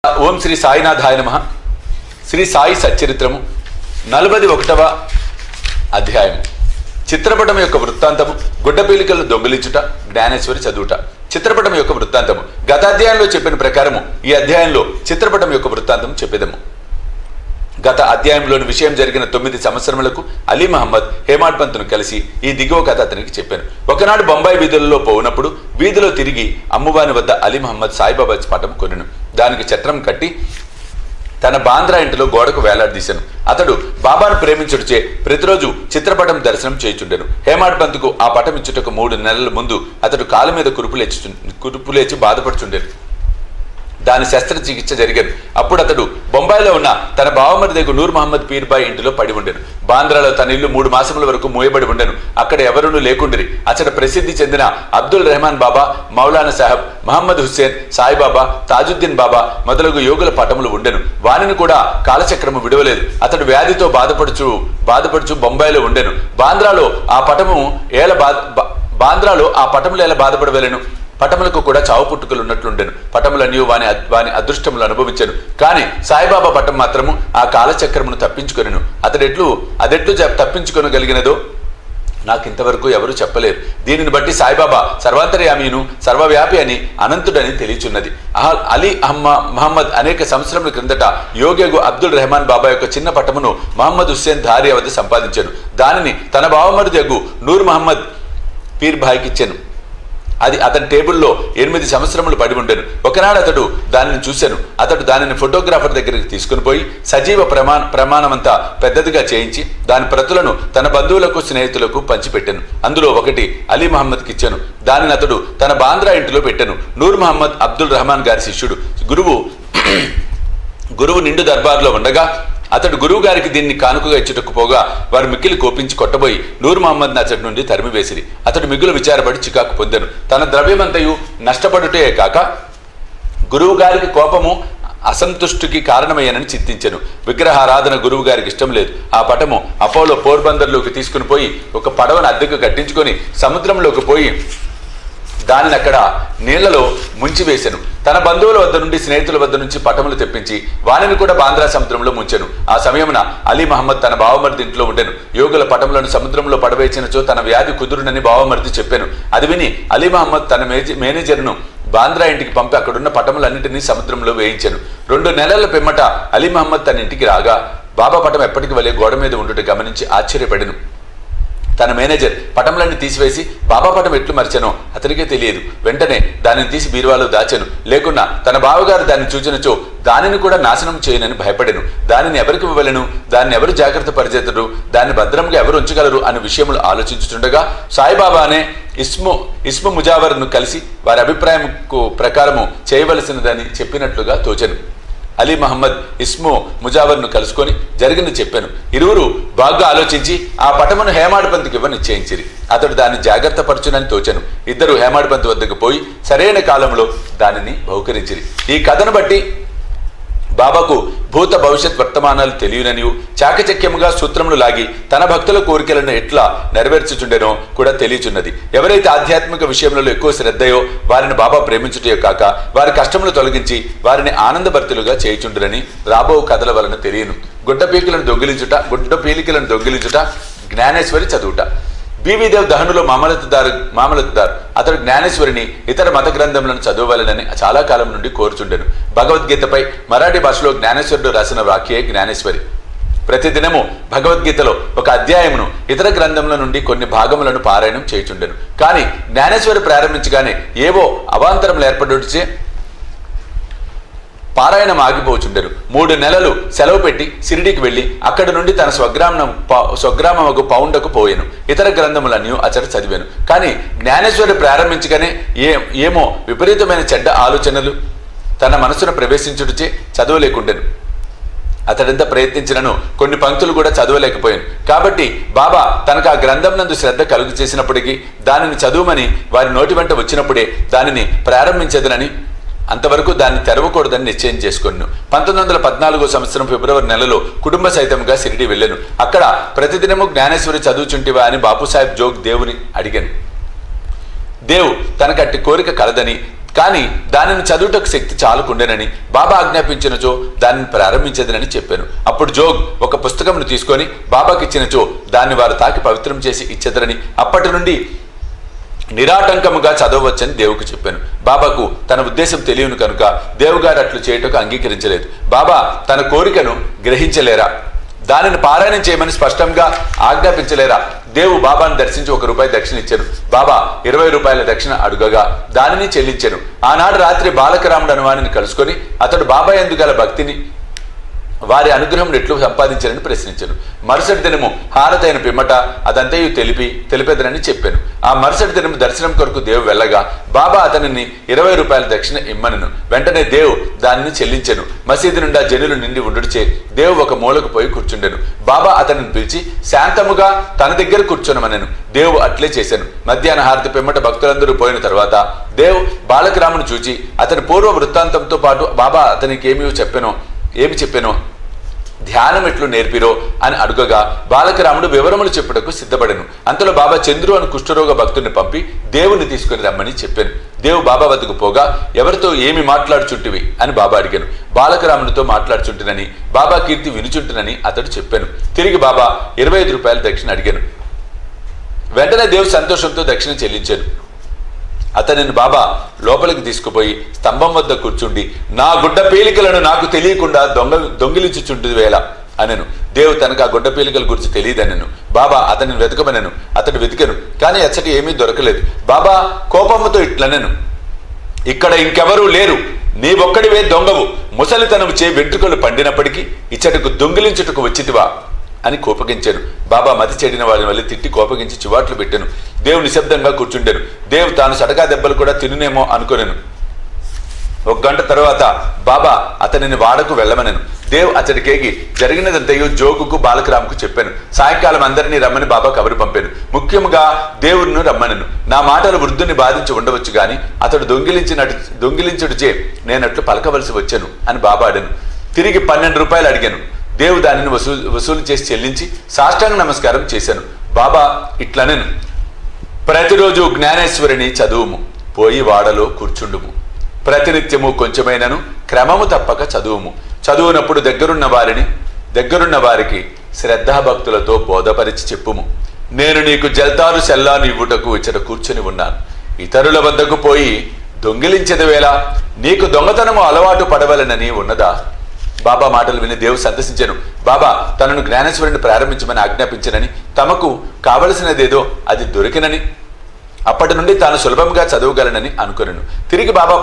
ఓం శ్రీ సాయినాథాయ నమః. శ్రీ సాయి సచ్చరిత్రము 41వ అధ్యాయం. చిత్రపటం యొక్క వృత్తాంతము. గుడ్డపీలికలను దొంగిలించుట, జ్ఞానేశ్వరి చదువుట. చిత్రపటం యొక్క వృత్తాంతము. గత అధ్యాయంలో చెప్పిన ప్రకారము ఈ అధ్యాయంలో చిత్రపటం యొక్క వృత్తాంతం చెప్పేదము. గత అధ్యాయంలోని విషయం జరిగిన 9 సంవత్సరములకు అలీ మహమ్మద్ హేమాడ్ పంత్ను కలిసి ఈ దిగువ కథ అతనికి చెప్పాను. ఒకనాడు బొంబాయి వీధులలో పోయినప్పుడు వీధిలో తిరిగి అమ్మువాని వద్ద అలీ మహమ్మద్ సాయిబాబా పటం కొనెను. దానికి చట్రం కట్టి తన బాంద్రా ఇంటిలో గోడకు వేలాడదీశాను. అతడు బాబాను ప్రేమించుడిచే ప్రతిరోజు చిత్రపటం దర్శనం చేయుచుండెను. హేమాడ్ పంత్కు ఆ పటం ఇచ్చుటకు 3 నెలల ముందు అతడు కాలు మీద కురుపులేచి బాధపడుచుండెను. దాని శస్త్రచికిత్స జరిగాను. అప్పుడు అతడు బొంబాయిలో ఉన్న తన బావమరిదకు నూర్ మహమ్మద్ పీర్బాయి ఇంటిలో పడి ఉండెను. బాంద్రాలో తన ఇల్లు 3 మాసముల వరకు మూయబడి ఉండెను. అక్కడ ఎవరునూ లేకుండిరి. అతడు ప్రసిద్ధి చెందిన అబ్దుల్ రెహమాన్ బాబా, మౌలానా సాహెబ్, మహమ్మద్ హుస్సేన్, సాయిబాబా, తాజుద్దీన్ బాబా మొదలగు యోగుల పటములు ఉండెను. వానిని కూడా కాలచక్రము విడవలేదు. అతడు వ్యాధితో బాధపడుచు బొంబాయిలో ఉండెను. బాంద్రాలో ఆ పటములు ఎలా బాధపడవలేను. పటములకు కూడా చావు పుట్టుకలు ఉన్నట్లుండెను. పటములన్నీ వాని అదృష్టములు అనుభవించెను. కానీ సాయిబాబా పటం మాత్రము ఆ కాలచక్రమును తప్పించుకొనెను. అదెట్లు తప్పించుకొనగలిగినదో నాకింతవరకు ఎవరూ చెప్పలేరు. దీనిని బట్టి సాయిబాబా సర్వాంతర్యామీను, సర్వవ్యాపి అని, అనంతుడని తెలియచున్నది. అలీ మహమ్మద్ అనేక సంవత్సరముల క్రిందట యోగేగు అబ్దుల్ రెహమాన్ బాబా యొక్క చిన్న పటమును మహమ్మద్ హుస్సేన్ ధారియా వద్ద సంపాదించాను. దానిని తన బావమరిదగు నూర్ మహమ్మద్ పీర్బాయికి ఇచ్చాను. అది అతని టేబుల్లో 8 సంవత్సరములు పడి ఉండెను. ఒకనాడు అతడు దానిని చూశాను. అతడు దానిని ఫోటోగ్రాఫర్ దగ్గరికి తీసుకుని పోయి సజీవ ప్రమాణమంతా పెద్దదిగా చేయించి దాని ప్రతులను తన బంధువులకు, స్నేహితులకు పంచిపెట్టాను. అందులో ఒకటి అలీ మహమ్మద్కి ఇచ్చాను. దానిని అతడు తన బాంద్రా ఇంటిలో పెట్టాను. నూర్ మహమ్మద్ అబ్దుల్ రెహమాన్ గారి శిష్యుడు. గురువు నిండు దర్బార్లో ఉండగా అతడు గురువు గారికి దీన్ని కానుకగా ఇచ్చుటకు పోగా వారు మిక్కిలి కోపించి కొట్టబోయి నూర్ మహమ్మద్ని అతడి నుండి తరిమివేసిరి. అతడు మిగులు విచారపడి చికాకు పొందాను. తన ద్రవ్యమంతయు నష్టపడుటే కాక గురువు గారికి కోపము, అసంతుష్టికి కారణమయ్యానని చింతించెను. విగ్రహారాధన గురువు గారికి ఇష్టం లేదు. ఆ పటము అపోలో పోర్బందర్లోకి తీసుకుని పోయి ఒక పడవను అద్దెకు కట్టించుకొని సముద్రంలోకి పోయి దానిని అక్కడ నీళ్లలో ముంచివేశాను. తన బంధువుల వద్ద నుండి, స్నేహితుల వద్ద నుంచి పటములు తెప్పించి వానిని కూడా బాంద్రా సముద్రంలో ముంచెను. ఆ సమయమున అలీ మహమ్మద్ తన బావమరిది ఇంట్లో ఉండెను. యోగుల పటములను సముద్రంలో పడవేసినచో తన వ్యాధి కుదురునని బావమరిది చెప్పాను. అది విని అలీ మహమ్మద్ తన మేనేజర్ను బాంద్రా ఇంటికి పంపి అక్కడున్న పటములన్నింటినీ సముద్రంలో వేయించాను. 2 నెలల పిమ్మట అలీ మహమ్మద్ తన ఇంటికి రాగా బాబా పటం ఎప్పటికి వలె గోడ మీద ఉండుట గమనించి ఆశ్చర్యపడెను. తన మేనేజర్ పటములన్నీ తీసివేసి బాబా పటం ఎట్లు మరిచానో అతనికే తెలియదు. వెంటనే దానిని తీసి బీరువాలో దాచెను. లేకున్నా తన బావగారు దాన్ని చూచినచో దానిని కూడా నాశనం చేయనని భయపడెను. దానిని ఎవరికి ఇవ్వలేను, దాన్ని ఎవరు జాగ్రత్త పరిచేతరు, దాన్ని భద్రంగా ఎవరు ఉంచగలరు అనే విషయములు ఆలోచించుతుండగా సాయిబాబానే ఇస్ము ముజావర్ను కలిసి వారి అభిప్రాయం ప్రకారము చేయవలసినదని చెప్పినట్లుగా తోచెను. అలీ మహమ్మద్ ఇస్ము ముజావర్ను కలుసుకొని జరిగింది చెప్పాను. ఇరువురు బాగా ఆలోచించి ఆ పటమును హేమాడ్ పంత్కి ఇవ్వ నిశ్చయించిరి. అతడు దాన్ని జాగ్రత్త పరచునని తోచెను. ఇద్దరు హేమాడ్ పంత్ వద్దకు పోయి సరైన కాలంలో దానిని బహుకరించిరి. ఈ కథను బట్టి బాబాకు భూత భవిష్యత్ వర్తమానాలు తెలియననియు చాకచక్యముగా సూత్రములు లాగి తన భక్తుల కోరికలను ఎట్లా నెరవేర్చుచుండెనో కూడా తెలియచున్నది. ఎవరైతే ఆధ్యాత్మిక విషయములలో ఎక్కువ శ్రద్ధయో వారిని బాబా ప్రేమించుటే కాక వారి కష్టములు తొలగించి వారిని ఆనందభర్తులుగా చేయుచుండునని రాబో కథల వలన తెలియను. గుడ్డపీలికలను దొంగిలించుట, జ్ఞానేశ్వరి చదువుట. బీవీదేవ్ దహనులో మామలతుదార్ అతడు జ్ఞానేశ్వరిని ఇతర మత గ్రంథములను చదవవలనని చాలా కాలం నుండి కోరుచుండెను. భగవద్గీతపై మరాఠీ భాషలో జ్ఞానేశ్వరుడు రాసిన వాక్యే జ్ఞానేశ్వరి. ప్రతిదినము భగవద్గీతలో ఒక అధ్యాయమును ఇతర గ్రంథముల నుండి కొన్ని భాగములను పారాయణం చేయుచుండెను. కానీ జ్ఞానేశ్వరి ప్రారంభించగానే ఏవో అవాంతరములు ఏర్పడుచే పారాయణం ఆగిపోచుండెను. 3 నెలలు సెలవు పెట్టి షిరిడీకి వెళ్లి అక్కడి నుండి తన స్వగ్రామకు పౌండకు పోయాను. ఇతర గ్రంథములన్నీ అతడు చదివాను. కానీ జ్ఞానేశ్వరి ప్రారంభించగానే ఏమో విపరీతమైన చెడ్డ ఆలోచనలు తన మనసును ప్రవేశించుటచే చదవలేకుండెను. అతడెంత ప్రయత్నించినను కొన్ని పంక్తులు కూడా చదవలేకపోయాను. కాబట్టి బాబా తనకు ఆ గ్రంథం నందు శ్రద్ధ కలుగు చేసినప్పటికీ దానిని చదువుమని వారి నోటి వెంట వచ్చినప్పుడే దానిని ప్రారంభించదనని, అంతవరకు దాన్ని తెరవకూడదని నిశ్చయం చేసుకున్నాను. 1914 సంవత్సరం ఫిబ్రవరి నెలలో కుటుంబ సైతంగా షిరిడీ వెళ్ళాను. అక్కడ ప్రతిదినము జ్ఞానేశ్వరి చదువుచుంటివా అని బాపుసాహెబ్ జోగ్ దేవుని అడిగాను. దేవ్ తనకట్టి కోరిక కలదని కానీ దానిని చదువుటకు శక్తి చాలుకుండేనని బాబా ఆజ్ఞాపించినచో దానిని ప్రారంభించేదనని చెప్పాను. అప్పుడు జోగ్ ఒక పుస్తకంను తీసుకొని బాబాకి ఇచ్చినచో దాన్ని వారు తాకి పవిత్రం చేసి ఇచ్చేదరని, అప్పటి నుండి నిరాటంకముగా చదవవచ్చని దేవుకు చెప్పాను. బాబాకు తన ఉద్దేశం తెలియను కనుక దేవుగారు అట్లు చేయుటకు అంగీకరించలేదు. బాబా తన కోరికను గ్రహించలేరా? దానిని పారాయణం చేయమని స్పష్టంగా ఆజ్ఞాపించలేరా? దేవు బాబాను దర్శించి ₹1 దక్షిణ ఇచ్చాను. బాబా ₹20 దక్షిణ అడుగగా దానిని చెల్లించాను. ఆనాడు రాత్రి బాలకరాముడు అనువానిని కలుసుకొని అతడు బాబా యందు గల భక్తిని వారి అనుగ్రహం ఎట్లు సంపాదించారని ప్రశ్నించాను. మరుసటి దినము హారతైన పిమ్మట అదంతయు తెలిపేదనని చెప్పాను. ఆ మరుసటి దినము దర్శనం కొరకు దేవు వెళ్ళగా బాబా అతనిని ₹20 దక్షిణ ఇమ్మనను. వెంటనే దేవు దానిని చెల్లించెను. మసీదు నుండా జనులు నిండి ఉండుడిచే దేవు ఒక మూలకు పోయి కూర్చుండెను. బాబా అతనిని పిలిచి శాంతముగా తన దగ్గర కూర్చొనమనెను. దేవు అట్లే చేశాను. మధ్యాహ్న హారతి పిమ్మట భక్తులందరూ పోయిన తర్వాత దేవు బాలకరామును చూచి అతని పూర్వ వృత్తాంతంతో పాటు బాబా అతనికి ఏమి చెప్పానో ధ్యానం ఎట్లు నేర్పిరో అని అడుగగా బాలకరాముడు వివరములు చెప్పుటకు సిద్ధపడెను. అంతలో బాబా చంద్రు అని కుష్ఠరోగ భక్తుడిని పంపి దేవుని తీసుకుని రమ్మని చెప్పాను. దేవు బాబా వద్దకు పోగా ఎవరితో ఏమి మాట్లాడుచుంటివి అని బాబా అడిగాను. బాలకరాముడితో మాట్లాడుచుంటునని, బాబా కీర్తి వినుచుంటునని అతడు చెప్పాను. తిరిగి బాబా ₹25 దక్షిణ అడిగాను. వెంటనే దేవు సంతోషంతో దక్షిణ చెల్లించాను. అతనిని బాబా లోపలికి తీసుకుపోయి స్తంభం వద్ద కూర్చుండి నా గుడ్డ పీలికలను నాకు తెలియకుండా దొంగిలించుచుంటు వేళ అనెను. దేవు తనకు ఆ గుడ్డ పీలికల గురించి తెలియదనెను. బాబా అతనిని వెతకమనెను. అతడు వెతికెను, కానీ అచ్చటి ఏమీ దొరకలేదు. బాబా కోపముతో ఇట్లనెను, ఇక్కడ ఇంకెవరూ లేరు, నీవొక్కడివే దొంగవు. ముసలితనము చే వెంట్రుకలు పండినప్పటికీ ఇచ్చటకు దొంగిలించుటకు వచ్చితివా అని కోపగించాను. బాబా మతి చెడిన వాళ్ళని వల్ల తిట్టి కోపగించి చివాట్లు పెట్టాను. దేవు నిశ్శబ్దంగా కూర్చుండాను. దేవు తాను సటకా దెబ్బలు కూడా తినునేమో అనుకోనేను. 1 గంట తర్వాత బాబా అతనిని వాడకు వెళ్ళమనెను. దేవ్ అతడికేగి జరిగినదంతయు జోగుకు బాలకరాముకు చెప్పాను. సాయంకాలం అందరినీ రమ్మని బాబా కబురు పంపాను. ముఖ్యంగా దేవుడిని రమ్మనెను. నా మాటలు వృద్ధుని బాధించి ఉండవచ్చు గాని అతడు దొంగిలించుడిచే నేనట్లు పలకవలసి వచ్చాను అని బాబా అడాను. తిరిగి ₹12 అడిగాను. దేవు దానిని వసూలు చేసి చెల్లించి సాష్టాంగ నమస్కారం చేశాను. బాబా ఇట్లనెను, ప్రతిరోజు జ్ఞానేశ్వరిని చదువుము, పోయి వాడలో కూర్చుండుము. ప్రతినిత్యము కొంచెమైనను క్రమము తప్పక చదువుము. చదువునప్పుడు దగ్గరున్న వారికి శ్రద్ధాభక్తులతో బోధపరిచి చెప్పుము. నేను నీకు జల్తారు సెల్లాను ఇవ్వుటకు ఇచ్చట కూర్చుని ఉన్నాను. ఇతరుల వద్దకు పోయి దొంగిలించెదవేలా? నీకు దొంగతనము అలవాటు పడవలనని ఉన్నదా? బాబా మాటలు విని దేవు సంతసించాను. బాబా తనను జ్ఞానేశ్వరుని ప్రారంభించమని ఆజ్ఞాపించనని, తమకు కావలసినదేదో అది దొరికినని, అప్పటి నుండి తాను సులభంగా చదవగలనని అనుకున్నాను. తిరిగి బాబా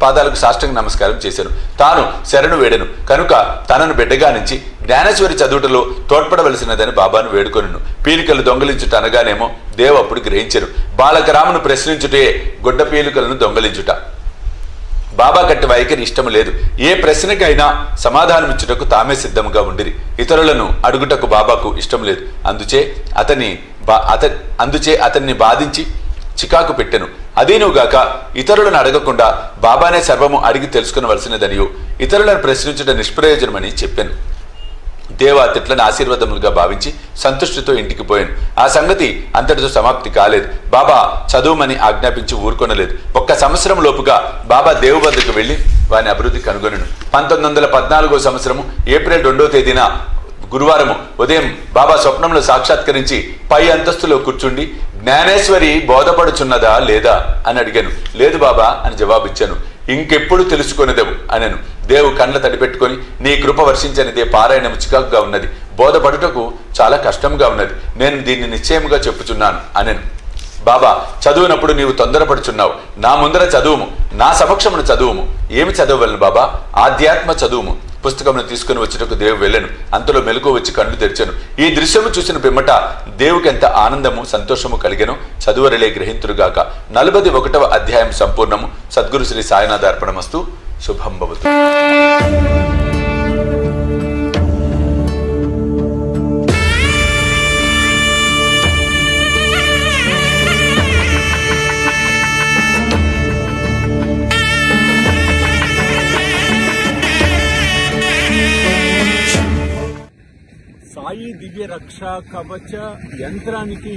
పాదాలకు సాష్టాంగ నమస్కారం చేశాను. తాను శరణు వేడెను కనుక తనను బిడ్డగా నుంచి జ్ఞానేశ్వరి చదువుటలో తోడ్పడవలసినదని బాబాను వేడుకొనెను. పీలికలు దొంగిలించుట అనగానేమో దేవు అప్పుడు గ్రహించెను. బాలకరామును ప్రశ్నించుటే గుడ్డ పీలికలను దొంగిలించుట. బాబా కట్టి వైఖరి ఇష్టము లేదు. ఏ ప్రశ్నకైనా సమాధానమిచ్చుటకు తామే సిద్ధంగా ఉండిరి. ఇతరులను అడుగుటకు బాబాకు ఇష్టం లేదు. అందుచే అతన్ని బాధించి చికాకు పెట్టెను. అదీనుగాక ఇతరులను అడగకుండా బాబానే సర్వము అడిగి తెలుసుకునవలసినదనియు ఇతరులను ప్రశ్నించుట నిష్ప్రయోజనమని చెప్పాను. దేవ తిట్లను ఆశీర్వాదములుగా భావించి సంతుష్టితో ఇంటికి పోయాను. ఆ సంగతి అంతటితో సమాప్తి కాలేదు. బాబా చదువుమని ఆజ్ఞాపించి ఊరుకొనలేదు. 1 సంవత్సరం లోపుగా బాబా దేవు వద్దకు వెళ్లి వారిని అభివృద్ధి కనుగొనెను. 1914వ సంవత్సరము ఏప్రిల్ 2వ తేదీన గురువారము ఉదయం బాబా స్వప్నంలో సాక్షాత్కరించి పై అంతస్తులో కూర్చుండి జ్ఞానేశ్వరి బోధపడుచున్నదా లేదా అని అడిగాను. లేదు బాబా అని జవాబిచ్చాను. ఇంకెప్పుడు తెలుసుకొనిదెవు అనెను. దేవు కండ్ల తడిపెట్టుకొని నీ కృప వర్షించనిదే పారాయణము చికాకుగా ఉన్నది, బోధపడుటకు చాలా కష్టంగా ఉన్నది, నేను దీన్ని నిశ్చయముగా చెప్పుచున్నాను అనెను. బాబా చదువునప్పుడు నీవు తొందరపడుచున్నావు, నా ముందర చదువుము, నా సమక్షమును చదువుము. ఏమి చదవలను బాబా? ఆధ్యాత్మ చదువుము. పుస్తకమును తీసుకుని వచ్చుటకు దేవు వెళ్ళను. అంతలో మెలకు వచ్చి కళ్ళు తెరిచాను. ఈ దృశ్యము చూసిన పిమ్మట దేవుకి ఎంత ఆనందము సంతోషము కలిగెను చదువరలే గ్రహింతురుగాక. 41వ అధ్యాయం సంపూర్ణము. సద్గురు శ్రీ సాయినాథ అర్పణమస్తు. శుభం భవతు. సాయి దివ్య రక్షా కవచ యంత్రానికి